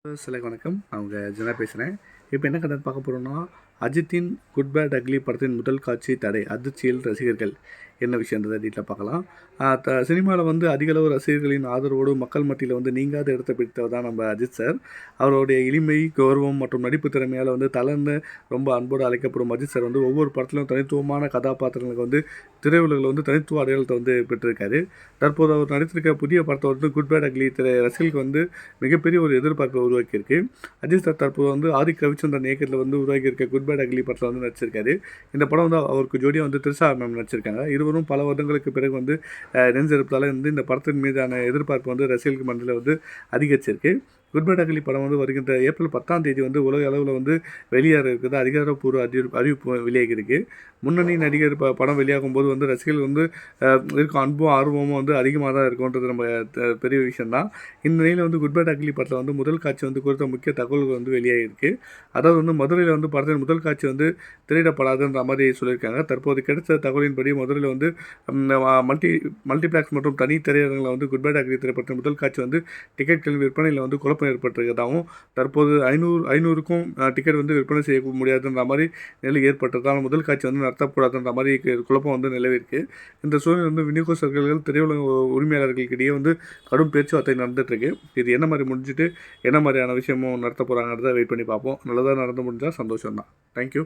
வணக்கம். நான் உங்கள் ஜனா பேசுகிறேன். இப்போ என்ன கதை பார்க்க போகிறோம்னா, அஜித்தின் குட் பேட் அக்லி படத்தின் முதல் காட்சி தடை, அதிர்ச்சியில் ரசிகர்கள் என்ன விஷயன்றதை டீட்டெயிலாக பார்க்கலாம். சினிமாவில் அதிக அளவு ரசிகர்களின் ஆதரவோடு மக்கள் மத்தியில் நீங்காத இடத்தை பிடித்தவர் தான் நம்ம அஜித் சார். அவருடைய எளிமை, கௌரவம் மற்றும் நடிப்பு திறமையால் தளர்ந்து ரொம்ப அன்போடு அழைக்கப்படும் அஜித் சார் ஒவ்வொரு படத்திலும் தனித்துவமான கதாபாத்திரங்களுக்கு திரையுலகில் தனித்துவ அடையாளத்தை பெற்றிருக்காரு. தற்போது அவர் நடித்திருக்க புதிய படத்தை குட் பேட் அக்லி ரசிகர்களுக்கு மிகப்பெரிய ஒரு எதிர்பார்ப்பை உருவாக்கியிருக்கு. அஜித் சார் தற்போது ஆதிக் ரவிச்சந்திரன் இயக்கத்தில் உருவாக்கியிருக்க குட் பேட் அக்லி படத்தில் நடிச்சிருக்காரு. இந்த படம் அவருக்கு ஜோடியாக திரிஷா மேம் நடிச்சிருக்காங்க. இருவரும் பல வருடங்களுக்கு பிறகு நெஞ்சிருப்பதால் இந்த படத்தின் மீதான எதிர்பார்ப்பு ரசிகர்கள் மனதில் அதிகரிச்சிருக்கு. குட் பேட் அக்லி படம் வருகின்ற ஏப்ரல் 10ஆம் தேதி உலக அளவில் வெளியேற இருக்குது. அதிகாரப்பூர்வ அறிவிப்பு வெளியாகிருக்கு. முன்னணி நடிகர் படம் வெளியாகும் போது ரசிகர்கள் இருக்கும் அன்பும் ஆர்வமும் அதிகமாக தான் இருக்கும்ன்றது நம்ம பெரிய விஷயம்தான். இந்த நிலையில் குட் பேட் அக்லி படத்தில் முதல் காட்சி குறித்த முக்கிய தகவல்கள் வெளியாகிருக்கு. அதாவது மதுரையில் படத்தின் முதல் காட்சி திரையிடப்படாதுன்ற மாதிரி சொல்லியிருக்காங்க. தற்போது கிடைத்த தகவலின்படி மதுரையில் மல்டிப்ளெக்ஸ் மற்றும் தனி திரையரங்கில் குட் பேட் அக்லி திரைப்படத்தின் முதல் காட்சி டிக்கெட்கள் விற்பனையில் குழப்பம் ஏற்பட்டிருக்கிறதாகவும், தற்போது 500க்கும் டிக்கெட் விற்பனை செய்ய முடியாதுன்ற மாதிரி நிலை ஏற்பட்டதால் முதல் காட்சி நடத்தக்கூடாதுன்ற மாதிரி குழப்பம் நிலவிருக்கு. இந்த சூழ்நிலை விநியோகஸ்தர்கள், திரையுலக உரிமையாளர்களுக்கிடையே கடும் பேச்சுவார்த்தை நடந்துட்டு இருக்கு. இது என்ன மாதிரி முடிஞ்சுட்டு என்ன மாதிரியான விஷயமும் நடத்த போகிறாங்கிறத வெயிட் பண்ணி பார்ப்போம். நல்லதாக நடந்து முடிஞ்சால் சந்தோஷம் தான். தேங்க்யூ.